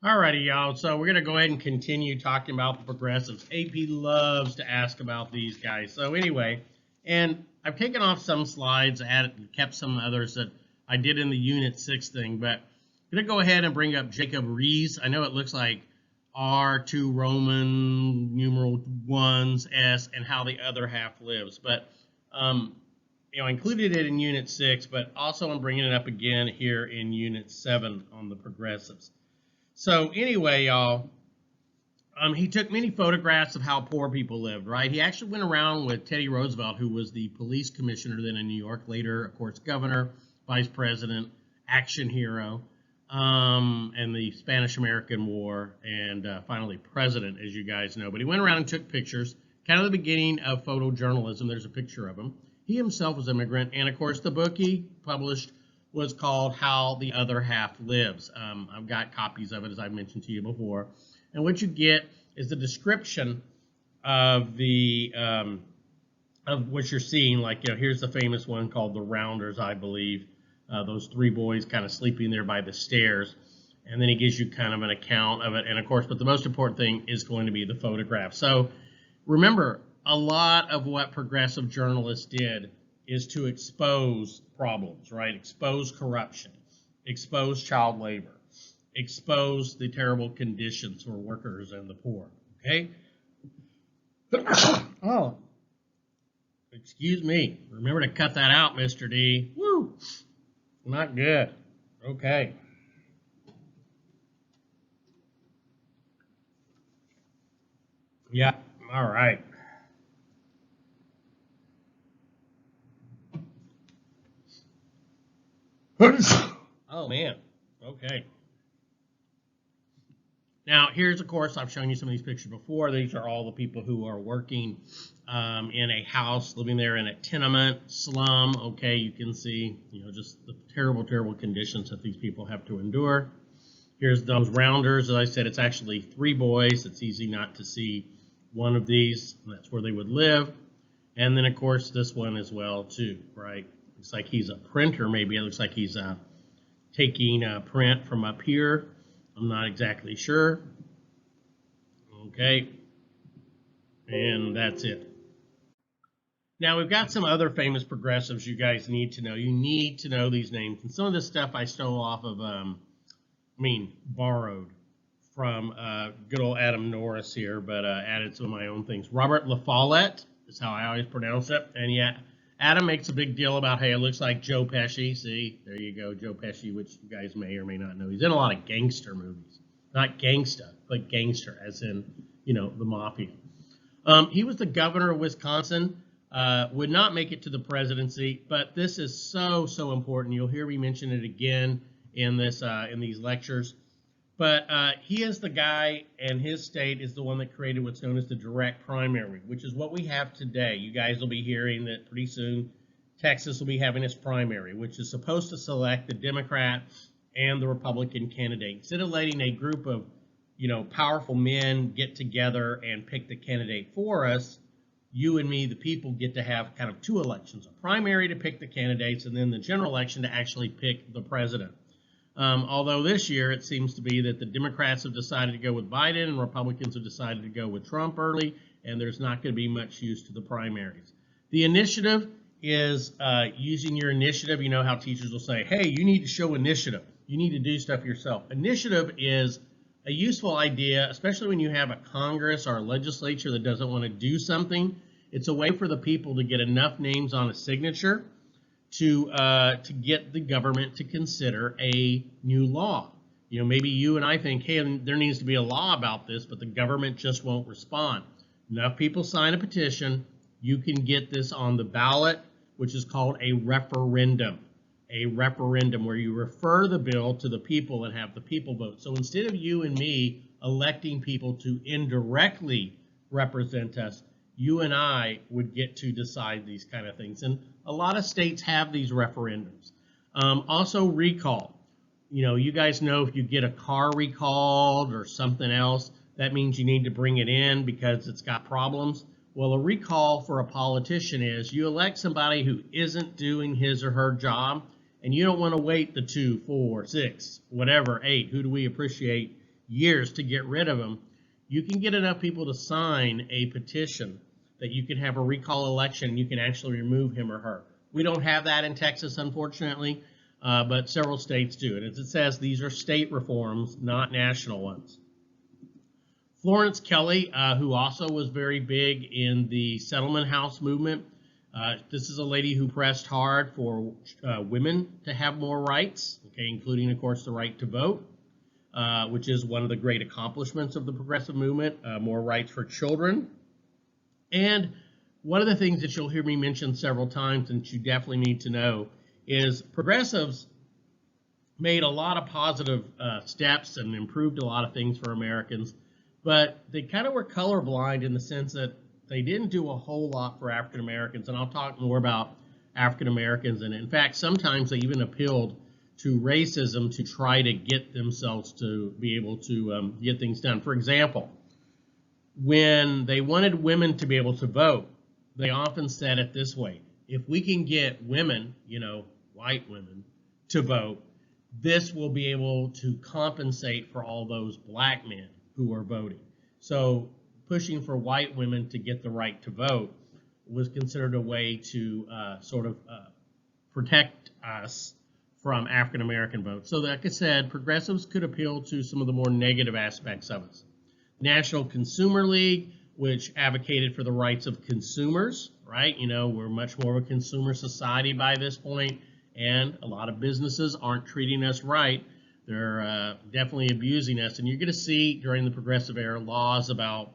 Alrighty, y'all. So we're gonna go ahead and continue talking about the progressives. AP loves to ask about these guys. So anyway, and I've taken off some slides, added, kept some others that I did in the Unit 6 thing, but I'm gonna go ahead and bring up Jacob Riis. I know it looks like R2 Roman numeral 1s S and how the other half lives, but I included it in Unit 6, but also I'm bringing it up again here in Unit 7 on the progressives. So anyway, y'all, he took many photographs of how poor people lived, right? He actually went around with Teddy Roosevelt, who was the police commissioner then in New York, later, of course, governor, vice president, action hero, and the Spanish-American War, and finally president, as you guys know. But he went around and took pictures, kind of the beginning of photojournalism. There's a picture of him. He himself was an immigrant, and of course, the book he published was called How the Other Half Lives. I've got copies of it, as I've mentioned to you before. And what you get is the description of the of what you're seeing. Like, here's the famous one called The Rounders, I believe. Those three boys kind of sleeping there by the stairs. And then he gives you kind of an account of it. And of course, but the most important thing is going to be the photograph. So remember, a lot of what progressive journalists did is to expose problems, right? Expose corruption, expose child labor, expose the terrible conditions for workers and the poor, okay? Oh, excuse me. Remember to cut that out, Mr. D. Woo, not good. Okay. Yeah, all right. Oh, man. Okay. Now, here's, of course, I've shown you some of these pictures before. These are all the people who are working in a house, living there in a tenement slum. Okay, you can see, just the terrible, terrible conditions that these people have to endure. Here's those rounders. As I said, it's actually three boys. It's easy not to see one of these. That's where they would live. And then, of course, this one as well, too, right? Looks like he's a printer, maybe. It looks like he's taking a print from up here. I'm not exactly sure. Okay. And that's it. Now, we've got some other famous progressives you guys need to know. You need to know these names. And some of this stuff I stole off of, borrowed from good old Adam Norris here, but added some of my own things. Robert La Follette is how I always pronounce it. And yeah, Adam makes a big deal about, hey, it looks like Joe Pesci. See, there you go, Joe Pesci, which you guys may or may not know. He's in a lot of gangster movies. Not gangsta, but gangster, as in, the mafia. He was the governor of Wisconsin, would not make it to the presidency, but this is so, so important. You'll hear me mention it again in these lectures. But he is the guy, and his state is the one that created what's known as the direct primary, which is what we have today. You guys will be hearing that pretty soon Texas will be having its primary, which is supposed to select the Democrat and the Republican candidate. Instead of letting a group of, powerful men get together and pick the candidate for us, you and me, the people, get to have kind of two elections, a primary to pick the candidates and then the general election to actually pick the president. Although this year it seems to be that the Democrats have decided to go with Biden and Republicans have decided to go with Trump early, and there's not going to be much use to the primaries. The initiative is using your initiative. You know how teachers will say, hey, you need to show initiative. You need to do stuff yourself. Initiative is a useful idea, especially when you have a Congress or a legislature that doesn't want to do something. It's a way for the people to get enough names on a signature to get the government to consider a new law. Maybe you and I think, hey, there needs to be a law about this, but the government just won't respond. Enough people sign a petition, you can get this on the ballot, which is called a referendum. A referendum where you refer the bill to the people and have the people vote. So instead of you and me electing people to indirectly represent us, you and I would get to decide these kind of things. And a lot of states have these referendums. Also recall. You guys know if you get a car recalled or something else, that means you need to bring it in because it's got problems. Well, a recall for a politician is you elect somebody who isn't doing his or her job, and you don't want to wait the 2, 4, 6, whatever, 8. Who do we appreciate years to get rid of him, you can get enough people to sign a petition that you can have a recall election. You can actually remove him or her. We don't have that in Texas, unfortunately, but several states do. And as it says, these are state reforms, not national ones. Florence Kelly, who also was very big in the settlement house movement. This is a lady who pressed hard for women to have more rights, okay, including, of course, the right to vote, which is one of the great accomplishments of the progressive movement, more rights for children. And one of the things that you'll hear me mention several times and that you definitely need to know is progressives made a lot of positive steps and improved a lot of things for Americans, but they kind of were colorblind in the sense that they didn't do a whole lot for African Americans, and I'll talk more about African Americans. And in fact, sometimes they even appealed to racism to try to get themselves to be able to get things done. For example, when they wanted women to be able to vote, they often said it this way: if we can get women, white women, to vote, this will be able to compensate for all those black men who are voting. So pushing for white women to get the right to vote was considered a way to protect us from African American votes. So like I said, progressives could appeal to some of the more negative aspects of us. National Consumer League, which advocated for the rights of consumers, right? We're much more of a consumer society by this point, and a lot of businesses aren't treating us right. They're definitely abusing us. And you're going to see during the progressive era laws about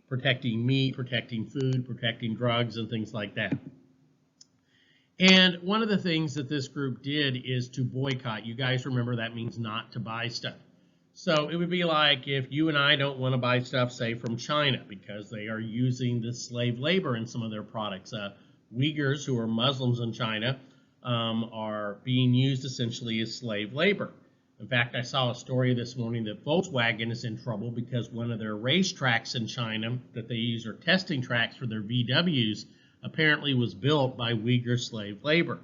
protecting meat, protecting food, protecting drugs, and things like that. And one of the things that this group did is to boycott. You guys remember that means not to buy stuff. So it would be like if you and I don't want to buy stuff, say, from China because they are using this slave labor in some of their products. Uyghurs, who are Muslims in China, are being used essentially as slave labor. In fact, I saw a story this morning that Volkswagen is in trouble because one of their racetracks in China that they use are testing tracks for their VWs apparently was built by Uyghur slave labor.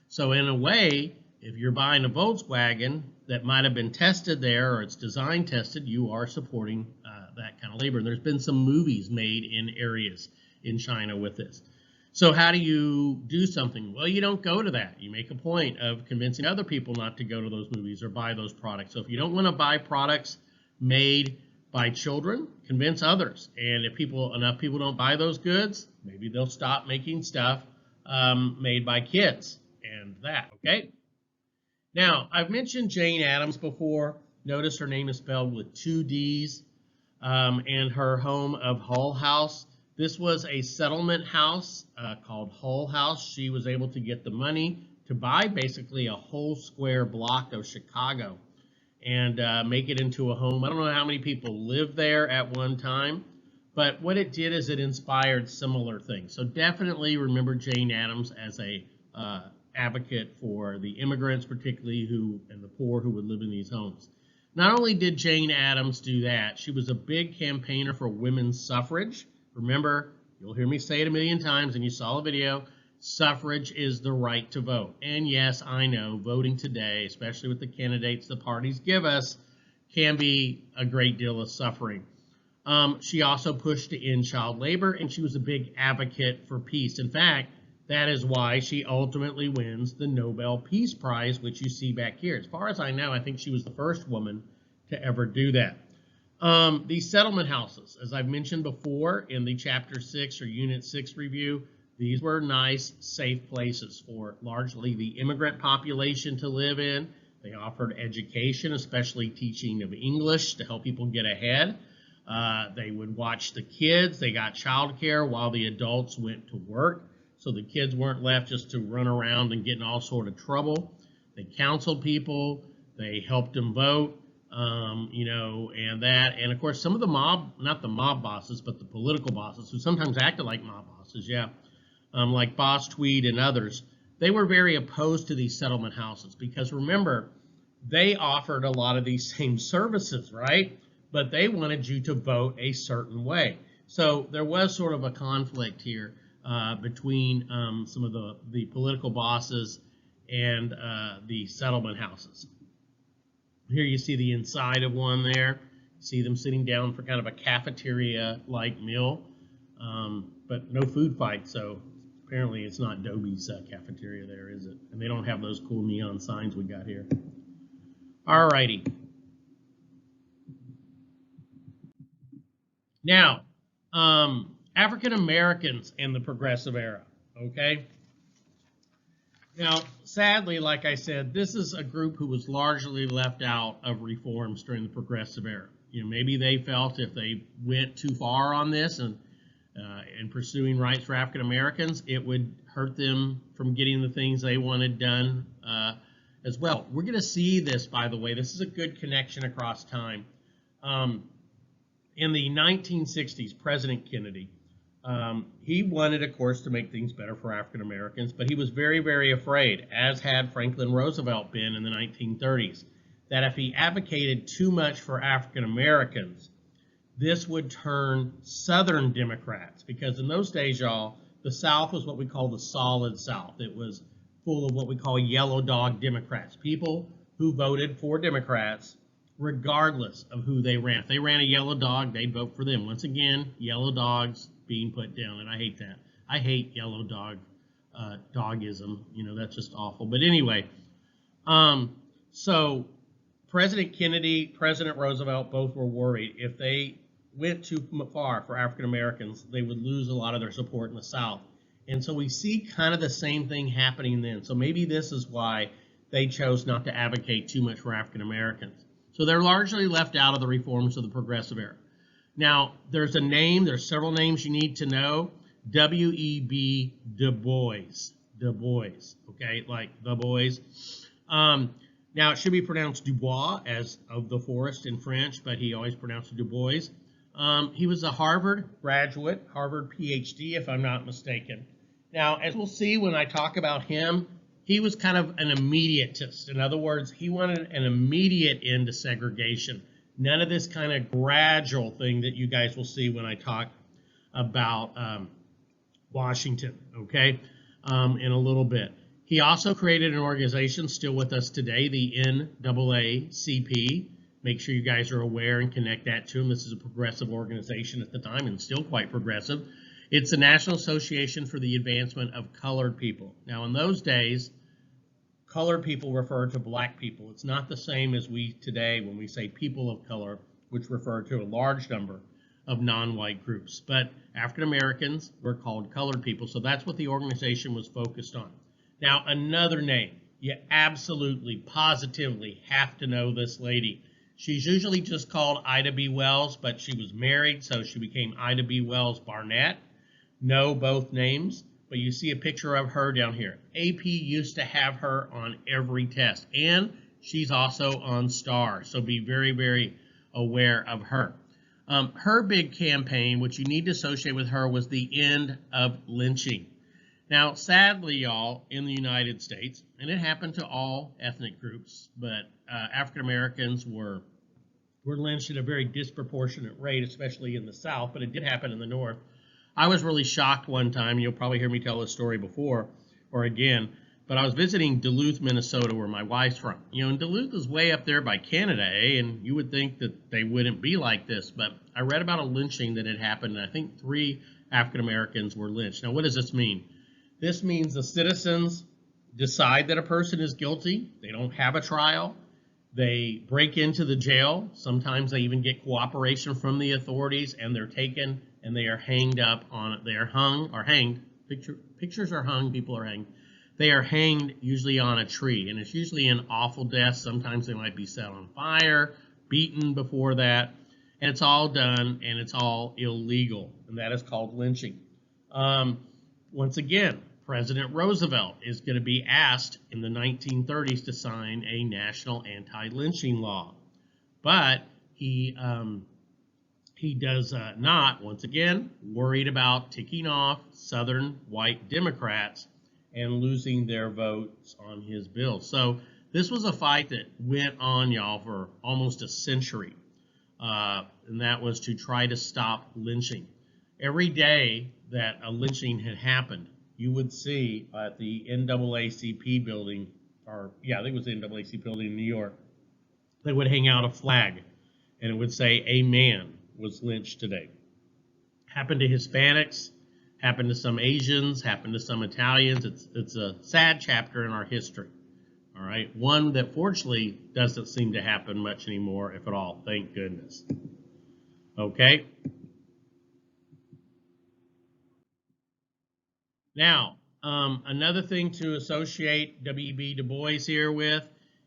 So in a way, if you're buying a Volkswagen that might have been tested there or it's design tested, you are supporting that kind of labor. And there's been some movies made in areas in China with this. So how do you do something? Well, you don't go to that. You make a point of convincing other people not to go to those movies or buy those products. So if you don't want to buy products made by children, convince others. And if enough people don't buy those goods, maybe they'll stop making stuff made by kids and that, okay? Now, I've mentioned Jane Addams before. Notice her name is spelled with 2 D's, and her home of Hull House. This was a settlement house called Hull House. She was able to get the money to buy basically a whole square block of Chicago and make it into a home. I don't know how many people lived there at one time, but what it did is it inspired similar things. So definitely remember Jane Addams as a advocate for the immigrants, particularly and the poor who would live in these homes. Not only did Jane Addams do that, she was a big campaigner for women's suffrage. Remember, you'll hear me say it a million times, and you saw the video, suffrage is the right to vote. And yes, I know, voting today, especially with the candidates the parties give us, can be a great deal of suffering. She also pushed to end child labor, and she was a big advocate for peace. In fact, that is why she ultimately wins the Nobel Peace Prize, which you see back here. As far as I know, I think she was the first woman to ever do that. These settlement houses, as I've mentioned before in the Chapter 6 or Unit 6 review, these were nice, safe places for largely the immigrant population to live in. They offered education, especially teaching of English to help people get ahead. They would watch the kids. They got child care while the adults went to work, so the kids weren't left just to run around and get in all sort of trouble. They counseled people. They helped them vote. And that, and of course some of the not the mob bosses, but the political bosses who sometimes acted like mob bosses, like Boss Tweed and others, they were very opposed to these settlement houses because remember, they offered a lot of these same services, right? But they wanted you to vote a certain way. So there was sort of a conflict here between some of the political bosses and the settlement houses. Here you see the inside of one there. See them sitting down for kind of a cafeteria-like meal, but no food fight. So apparently it's not Dobie's cafeteria there, is it? And they don't have those cool neon signs we got here. All righty. Now, African Americans in the Progressive Era, okay? Now, sadly, like I said, this is a group who was largely left out of reforms during the Progressive Era. You know, maybe they felt if they went too far on this and in pursuing rights for African Americans, it would hurt them from getting the things they wanted done as well. We're going to see this, by the way. This is a good connection across time. In the 1960s, President Kennedy, he wanted, of course, to make things better for African Americans, but he was very, very afraid, as had Franklin Roosevelt been in the 1930s, that if he advocated too much for African Americans, this would turn Southern Democrats, because in those days, y'all, the South was what we call the solid South. It was full of what we call yellow dog Democrats, people who voted for Democrats regardless of who they ran. If they ran a yellow dog, they'd vote for them. Once again, yellow dogs being put down, and I hate that. I hate yellow dog dogism. You know, that's just awful. But anyway, so President Kennedy, President Roosevelt, both were worried if they went too far for African Americans, they would lose a lot of their support in the South. And so we see kind of the same thing happening then. So maybe this is why they chose not to advocate too much for African Americans. So they're largely left out of the reforms of the Progressive Era. Now, there's several names you need to know. W.E.B. Du Bois. Du Bois, okay, like the boys. Now, it should be pronounced Dubois, as of the forest in French, but he always pronounced it Du Bois. He was a Harvard graduate, Harvard PhD, if I'm not mistaken. Now, as we'll see when I talk about him, he was kind of an immediatist. In other words, he wanted an immediate end to segregation. None of this kind of gradual thing that you guys will see when I talk about Washington, okay, in a little bit. He also created an organization still with us today, the NAACP. Make sure you guys are aware and connect that to him. This is a progressive organization at the time and still quite progressive. It's the National Association for the Advancement of Colored People. Now, in those days, colored people referred to black people. It's not the same as we today when we say people of color, which refer to a large number of non-white groups. But African Americans were called colored people, so that's what the organization was focused on. Now, another name, you absolutely, positively have to know this lady. She's usually just called Ida B. Wells, but she was married, so she became Ida B. Wells Barnett. Know both names, but you see a picture of her down here. AP used to have her on every test, and she's also on STAR, so be very, very aware of her. Her big campaign, which you need to associate with her, was the end of lynching. Now, sadly, y'all, in the United States, and it happened to all ethnic groups, but African Americans were lynched at a very disproportionate rate, especially in the South, but it did happen in the North. I was really shocked one time. You'll probably hear me tell this story before or again, but I was visiting Duluth, Minnesota, where my wife's from. You know, and Duluth is way up there by Canada, eh? And you would think that they wouldn't be like this, but I read about a lynching that had happened, and I think 3 African Americans were lynched. Now, what does this mean? This means the citizens decide that a person is guilty. They don't have a trial. They break into the jail. Sometimes they even get cooperation from the authorities, and they're taken and they are hanged up on it. They are hung or hanged. Pictures are hung, people are hanged. They are hanged usually on a tree, and it's usually an awful death. Sometimes they might be set on fire, beaten before that, and it's all done, and it's all illegal, and that is called lynching. Once again, President Roosevelt is going to be asked in the 1930s to sign a national anti-lynching law, but he does not, once again, worried about ticking off Southern white Democrats and losing their votes on his bill. So this was a fight that went on, y'all, for almost a century, and that was to try to stop lynching. Every day that a lynching had happened, you would see at the NAACP building, or yeah, I think it was the NAACP building in New York, they would hang out a flag. and it would say a man was lynched today. Happened to Hispanics, happened to some Asians, happened to some Italians. It's a sad chapter in our history. All right, one that fortunately doesn't seem to happen much anymore, if at all. Thank goodness. Okay. Now, another thing to associate W.E.B. Du Bois here with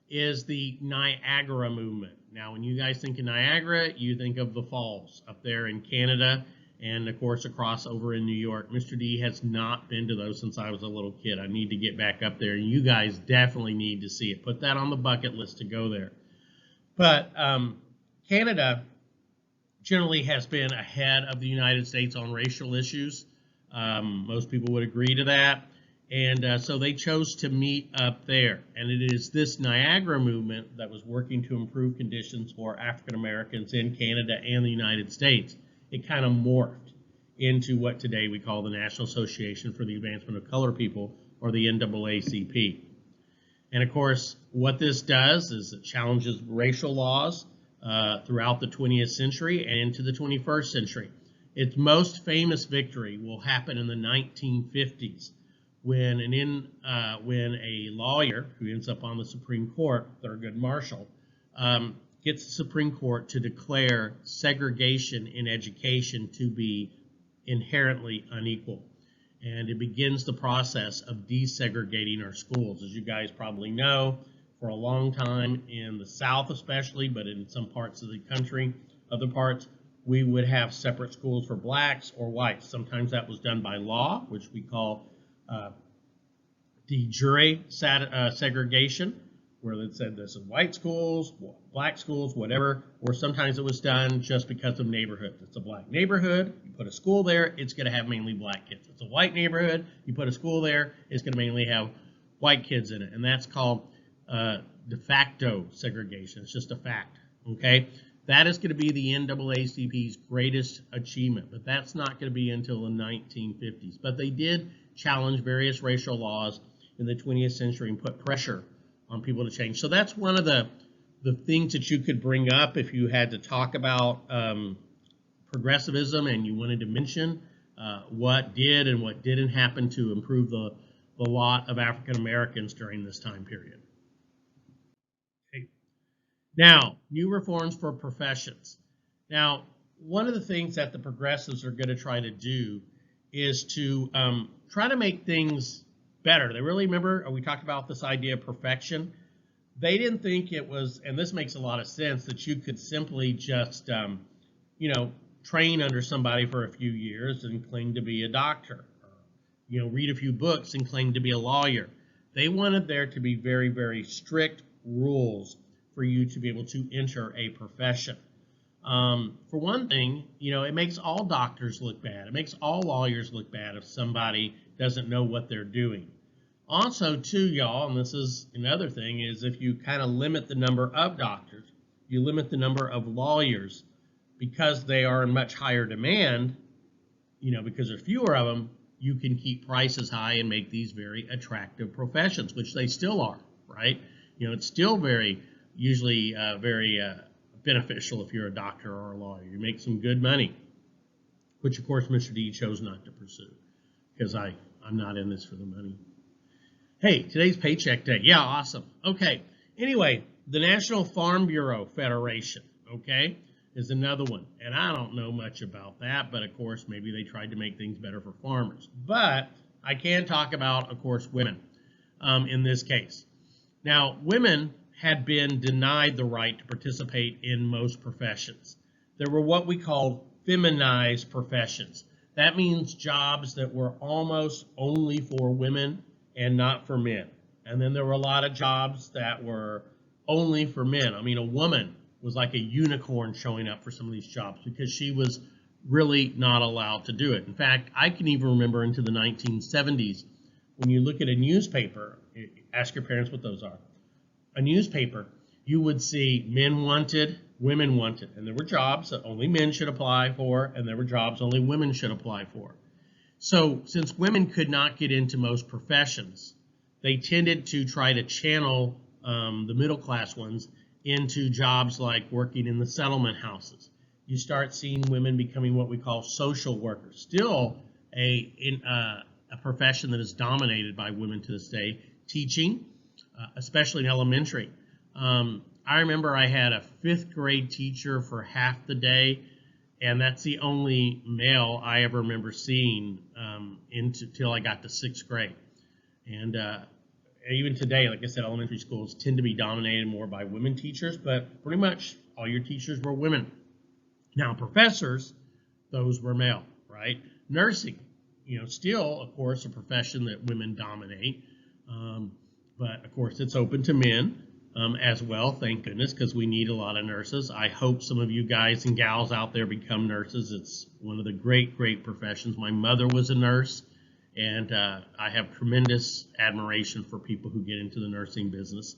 is the Niagara movement. Now, when you guys think of Niagara, you think of the falls up there in Canada and, of course, across over in New York. Mr. D has not been to those since I was a little kid. I need to get back up there, and you guys definitely need to see it. Put that on the bucket list to go there. But Canada generally has been ahead of the United States on racial issues. Most people would agree to that. And so they chose to meet up there. And it is this Niagara movement that was working to improve conditions for African Americans in Canada and the United States. It kind of morphed into what today we call the National Association for the Advancement of Colored People, or the NAACP. And of course, what this does is it challenges racial laws throughout the 20th century and into the 21st century. Its most famous victory will happen in the 1950s when a lawyer who ends up on the Supreme Court, Thurgood Marshall, gets the Supreme Court to declare segregation in education to be inherently unequal. And it begins the process of desegregating our schools. As you guys probably know, for a long time in the South especially, but in some parts of the country, other parts, we would have separate schools for blacks or whites. Sometimes that was done by law, which we call de jure segregation, where it said this is white schools, black schools, whatever, or sometimes it was done just because of neighborhood. It's a black neighborhood, you put a school there, it's going to have mainly black kids. It's a white neighborhood, you put a school there, it's going to mainly have white kids in it, and that's called de facto segregation. It's just a fact, okay? That is going to be the NAACP's greatest achievement, but that's not going to be until the 1950s. But they did challenge various racial laws in the 20th century and put pressure on people to change. So that's one of the things that you could bring up if you had to talk about progressivism and you wanted to mention what did and what didn't happen to improve the lot of African Americans during this time period. Okay. Now, new reforms for professions. Now, one of the things that the progressives are going to try to do is to try to make things better. They really, remember, we talked about this idea of perfection. They didn't think it was, and this makes a lot of sense, that you could simply just, train under somebody for a few years and claim to be a doctor, or, read a few books and claim to be a lawyer. They wanted there to be very, very strict rules for you to be able to enter a profession. For one thing, it makes all doctors look bad. It makes all lawyers look bad if somebody doesn't know what they're doing. Also, too, y'all, and this is another thing, is if you kind of limit the number of doctors, you limit the number of lawyers, because they are in much higher demand, because there's fewer of them, you can keep prices high and make these very attractive professions, which they still are, right? It's still usually very beneficial if you're a doctor or a lawyer. You make some good money, which, of course, Mr. D chose not to pursue, because I'm not in this for the money. Hey, today's paycheck day. Yeah, awesome. Okay. Anyway, the National Farm Bureau Federation, okay, is another one. And I don't know much about that, but of course, maybe they tried to make things better for farmers. But I can talk about, of course, women in this case. Now, women had been denied the right to participate in most professions. There were what we call feminized professions. That means jobs that were almost only for women and not for men. And then there were a lot of jobs that were only for men. I mean, a woman was like a unicorn showing up for some of these jobs because she was really not allowed to do it. In fact, I can even remember into the 1970s, when you look at a newspaper, ask your parents what those are. A newspaper, you would see men wanted, women wanted, and there were jobs that only men should apply for, and there were jobs only women should apply for. So since women could not get into most professions, they tended to try to channel the middle class ones into jobs like working in the settlement houses. You start seeing women becoming what we call social workers, still a profession that is dominated by women to this day, teaching, especially in elementary. I remember I had a fifth grade teacher for half the day, and that's the only male I ever remember seeing until I got to sixth grade. And even today, like I said, elementary schools tend to be dominated more by women teachers, but pretty much all your teachers were women. Now, professors, those were male, right? Nursing, still, of course, a profession that women dominate. But, of course, it's open to men as well, thank goodness, because we need a lot of nurses. I hope some of you guys and gals out there become nurses. It's one of the great, great professions. My mother was a nurse, and I have tremendous admiration for people who get into the nursing business.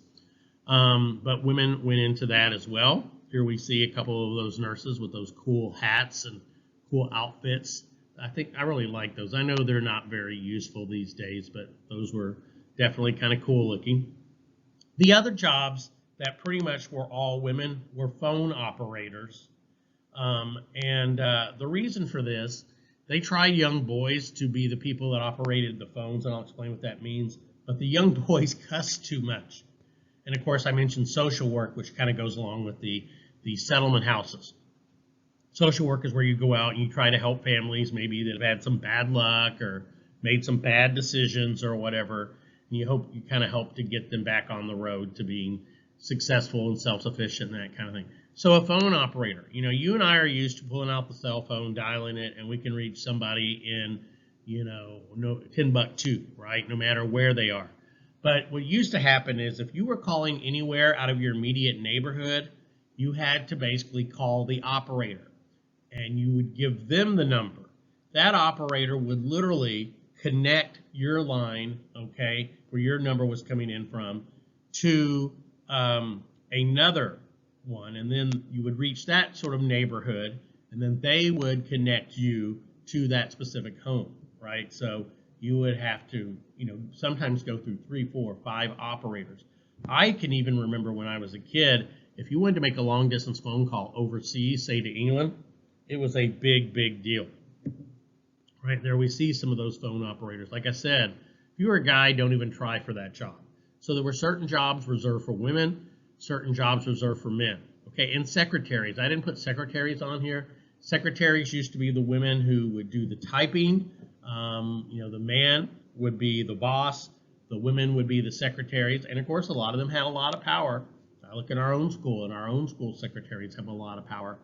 But women went into that as well. Here we see a couple of those nurses with those cool hats and cool outfits. I really like those. I know they're not very useful these days, but those were definitely kind of cool looking. The other jobs that pretty much were all women were phone operators. The reason for this, they tried young boys to be the people that operated the phones, and I'll explain what that means, but the young boys cussed too much. And of course, I mentioned social work, which kind of goes along with the settlement houses. Social work is where you go out and you try to help families maybe that have had some bad luck or made some bad decisions or whatever, and you kind of help to get them back on the road to being successful and self-sufficient and that kind of thing. So a phone operator, you and I are used to pulling out the cell phone, dialing it, and we can reach somebody in, Timbuktu, right? No matter where they are. But what used to happen is if you were calling anywhere out of your immediate neighborhood, you had to basically call the operator, and you would give them the number. That operator would literally connect your line, okay, where your number was coming in from, to another one, and then you would reach that sort of neighborhood, and then they would connect you to that specific home, right? So you would have to, sometimes go through 3, 4, 5 operators. I can even remember when I was a kid, if you wanted to make a long distance phone call overseas, say to England, it was a big, big deal. Right there we see some of those phone operators. Like I said, if you're a guy, don't even try for that job. So there were certain jobs reserved for women, certain jobs reserved for men. Okay, and secretaries. I didn't put secretaries on here. Secretaries used to be the women who would do the typing. The man would be the boss. The women would be the secretaries. And of course, a lot of them had a lot of power. I look at our own school, and our own school secretaries have a lot of power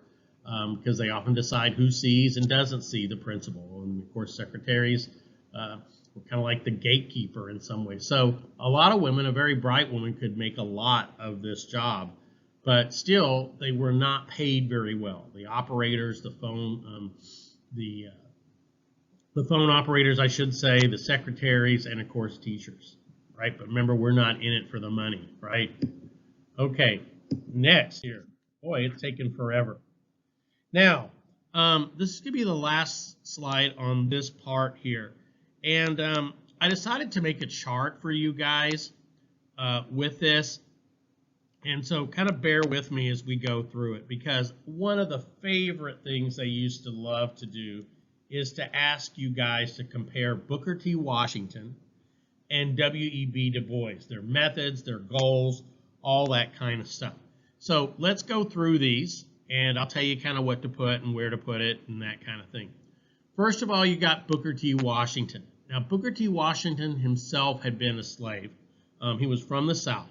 because they often decide who sees and doesn't see the principal. And of course, secretaries were kind of like the gatekeeper in some ways. So a lot of women, a very bright woman, could make a lot of this job, but still they were not paid very well. The operators, the phone operators, I should say, the secretaries, and of course teachers, right? But remember, we're not in it for the money, right? Okay, next here. Boy, it's taken forever. Now, this is going to be the last slide on this part here. And I decided to make a chart for you guys with this. And so kind of bear with me as we go through it, because one of the favorite things I used to love to do is to ask you guys to compare Booker T. Washington and W.E.B. Du Bois, their methods, their goals, all that kind of stuff. So let's go through these, and I'll tell you kind of what to put and where to put it and that kind of thing. First of all, you got Booker T. Washington. Now, Booker T. Washington himself had been a slave. He was from the South.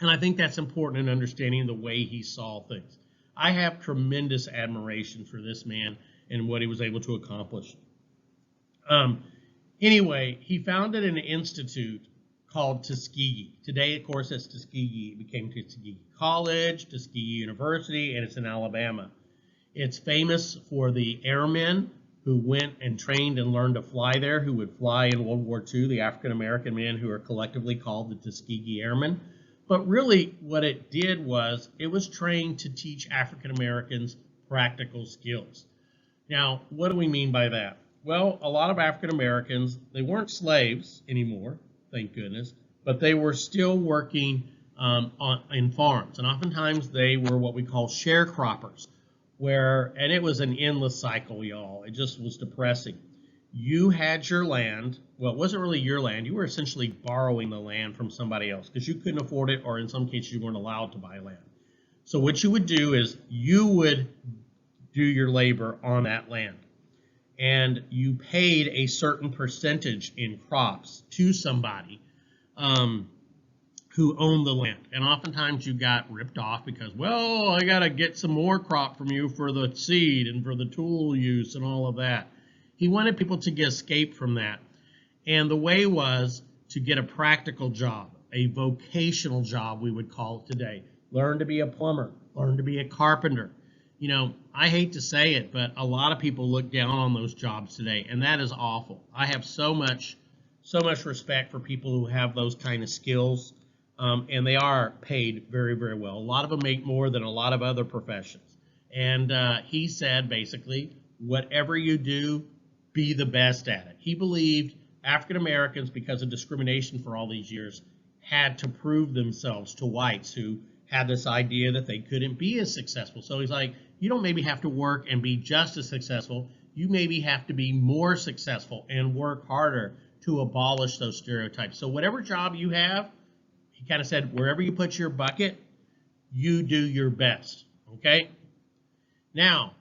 And I think that's important in understanding the way he saw things. I have tremendous admiration for this man and what he was able to accomplish. Anyway, he founded an institute called Tuskegee. Today, of course, it's Tuskegee. It became Tuskegee College, Tuskegee University, and it's in Alabama. It's famous for the airmen who went and trained and learned to fly there, who would fly in World War II, the African-American men who are collectively called the Tuskegee Airmen. But really what it did was it was trained to teach African-Americans practical skills. Now, what do we mean by that? Well, a lot of African-Americans, they weren't slaves anymore, thank goodness, but they were still working in farms, and oftentimes they were what we call sharecroppers, and it was an endless cycle, y'all. It just was depressing. You had your land. Well, it wasn't really your land. You were essentially borrowing the land from somebody else because you couldn't afford it, or in some cases you weren't allowed to buy land. So what you would do is you would do your labor on that land, and you paid a certain percentage in crops to somebody who owned the land. And oftentimes you got ripped off because, well, I got to get some more crop from you for the seed and for the tool use and all of that. He wanted people to escape from that. And the way was to get a practical job, a vocational job, we would call it today. Learn to be a plumber, learn to be a carpenter. You know, I hate to say it, but a lot of people look down on those jobs today, and that is awful. I have so much respect for people who have those kind of skills, and they are paid very, very well. A lot of them make more than a lot of other professions. And he said, basically, whatever you do, be the best at it. He believed African Americans, because of discrimination for all these years, had to prove themselves to whites who had this idea that they couldn't be as successful. So he's like, you don't maybe have to work and be just as successful. You maybe have to be more successful and work harder to abolish those stereotypes. So whatever job you have, he kind of said, wherever you put your bucket, you do your best, okay? Now,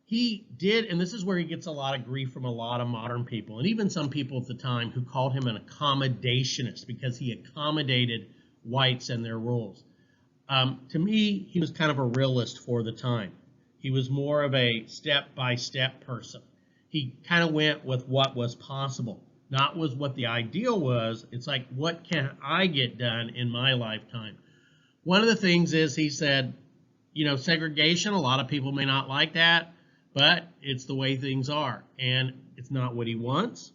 he did, and this is where he gets a lot of grief from a lot of modern people, and even some people at the time who called him an accommodationist because he accommodated whites and their rules. To me, he was kind of a realist for the time. He was more of a step-by-step person. He kind of went with what was possible, not with what the ideal was. It's like, what can I get done in my lifetime? One of the things is he said, you know, segregation, a lot of people may not like that, but it's the way things are. And it's not what he wants,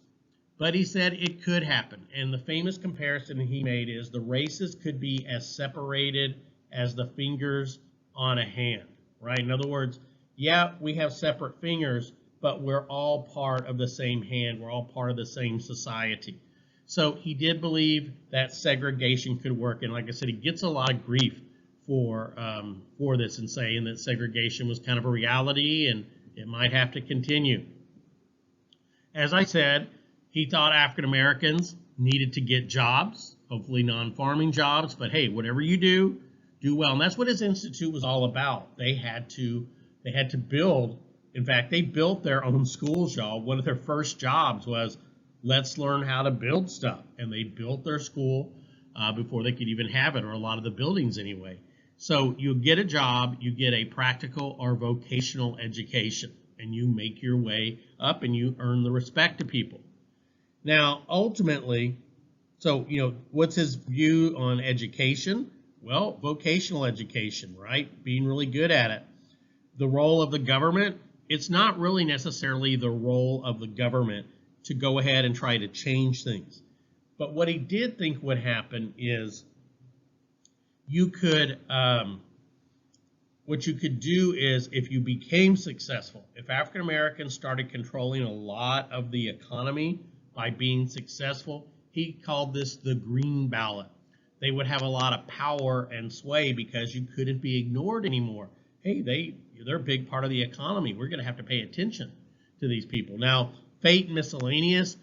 but he said it could happen. And the famous comparison he made is the races could be as separated as the fingers on a hand, right? In other words, yeah, we have separate fingers, but we're all part of the same hand. We're all part of the same society. So he did believe that segregation could work. And like I said, he gets a lot of grief for this and saying that segregation was kind of a reality and it might have to continue. As I said, he thought African Americans needed to get jobs, hopefully non-farming jobs, but hey, whatever you do well. And that's what his institute was all about. They had to build. In fact, they built their own schools, y'all. One of their first jobs was, let's learn how to build stuff. And they built their school before they could even have it, or a lot of the buildings anyway. So you get a job, you get a practical or vocational education, and you make your way up and you earn the respect of people. Now, ultimately, so, you know, what's his view on education? Well, vocational education, right? Being really good at it. The role of the government, it's not really necessarily the role of the government to go ahead and try to change things. But what he did think would happen is you could, what you could do is if you became successful, if African Americans started controlling a lot of the economy by being successful, he called this the green ballot. They would have a lot of power and sway because you couldn't be ignored anymore. Hey, they're a big part of the economy. We're going to have to pay attention to these people. Now, Fate and Miscellaneous,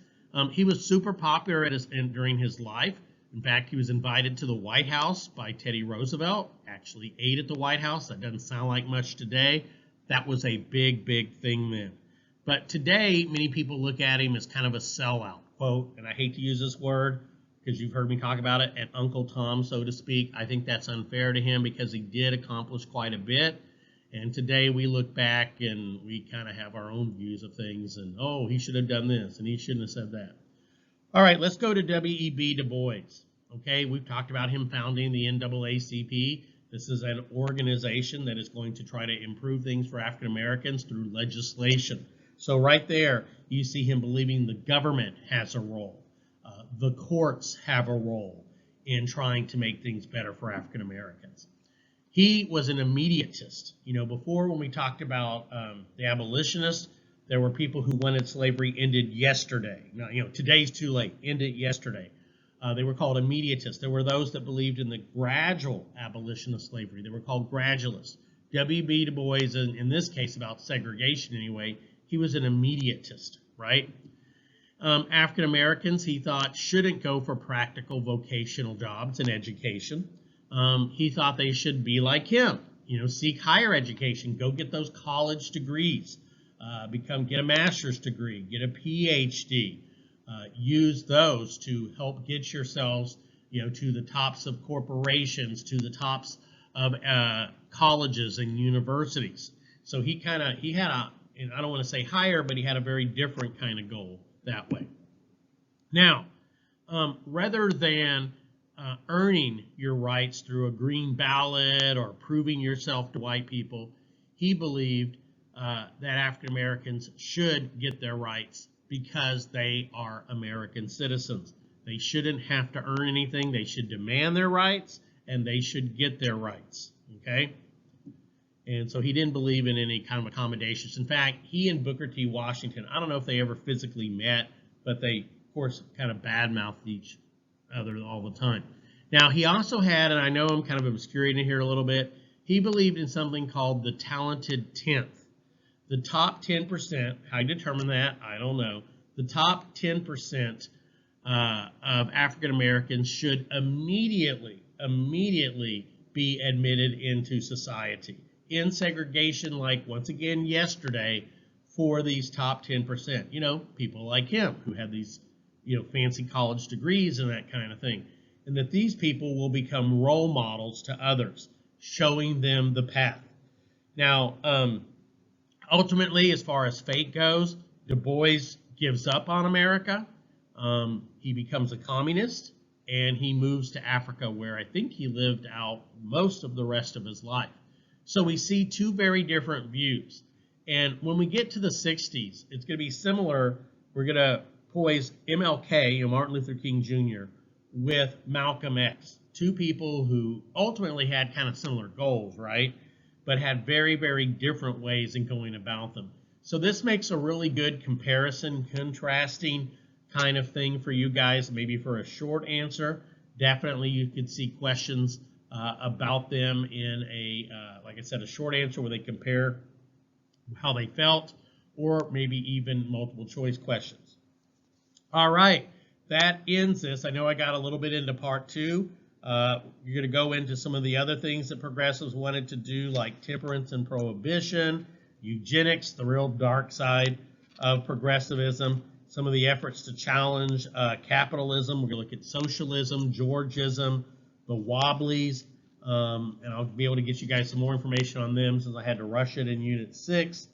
he was super popular during his life. In fact, he was invited to the White House by Teddy Roosevelt, actually ate at the White House. That doesn't sound like much today. That was a big, big thing then. But today, many people look at him as kind of a sellout, quote, and I hate to use this word because you've heard me talk about it, an Uncle Tom, so to speak. I think that's unfair to him because he did accomplish quite a bit. And today we look back and we kind of have our own views of things and, oh, he should have done this and he shouldn't have said that. All right, let's go to W.E.B. Du Bois. Okay, we've talked about him founding the NAACP. This is an organization that is going to try to improve things for African Americans through legislation. So right there, you see him believing the government has a role. The courts have a role in trying to make things better for African Americans. He was an immediatist. You know, before when we talked about the abolitionists, there were people who wanted slavery ended yesterday. Now, you know, today's too late. End it yesterday. They were called immediatists. There were those that believed in the gradual abolition of slavery. They were called gradualists. W.B. Du Bois, in this case about segregation anyway, he was an immediatist, right? African Americans, he thought, shouldn't go for practical vocational jobs and education. He thought they should be like him, seek higher education, go get those college degrees, get a master's degree, get a PhD, use those to help get yourselves, to the tops of corporations, to the tops of colleges and universities. So he had and I don't want to say higher, but he had a very different kind of goal that way. Now, rather than earning your rights through a green ballot or proving yourself to white people, he believed that African Americans should get their rights because they are American citizens. They shouldn't have to earn anything. They should demand their rights, and they should get their rights, okay? And so he didn't believe in any kind of accommodations. In fact, he and Booker T. Washington, I don't know if they ever physically met, but they, of course, kind of badmouthed each other all the time. Now, he also had, and I know I'm kind of obscuring it here a little bit, he believed in something called the talented 10th. The top 10%, how you determine that, I don't know. The top 10% of African Americans should immediately be admitted into society. In segregation, like once again yesterday, for these top 10%. People like him who have these, fancy college degrees and that kind of thing. And that these people will become role models to others, showing them the path. Now, ultimately, as far as fate goes, Du Bois gives up on America. He becomes a communist, and he moves to Africa, where I think he lived out most of the rest of his life. So we see two very different views. And when we get to the 60s, it's going to be similar. We're going to poise MLK, Martin Luther King Jr., with Malcolm X, two people who ultimately had kind of similar goals, right? But had very, very different ways in going about them. So this makes a really good comparison, contrasting kind of thing for you guys, maybe for a short answer. Definitely you could see questions about them in a, like I said, a short answer where they compare how they felt, or maybe even multiple choice questions. All right, that ends this. I know I got a little bit into part 2. You're going to go into some of the other things that progressives wanted to do, like temperance and prohibition, eugenics, the real dark side of progressivism, some of the efforts to challenge capitalism. We're going to look at socialism, Georgism, the Wobblies, and I'll be able to get you guys some more information on them since I had to rush it in Unit 6,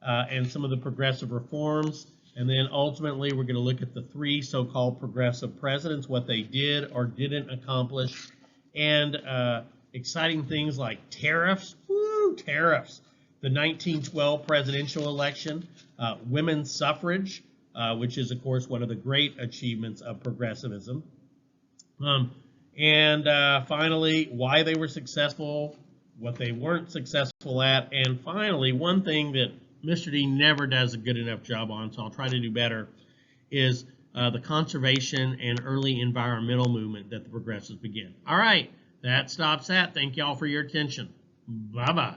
and some of the progressive reforms. And then ultimately, we're going to look at the 3 so-called progressive presidents, what they did or didn't accomplish, and exciting things like tariffs, tariffs, the 1912 presidential election, women's suffrage, which is, of course, one of the great achievements of progressivism, and finally, why they were successful, what they weren't successful at, and finally, one thing that Mr. D never does a good enough job on, so I'll try to do better, is the conservation and early environmental movement that the progressives began. All right, that stops that. Thank you all for your attention. Bye-bye.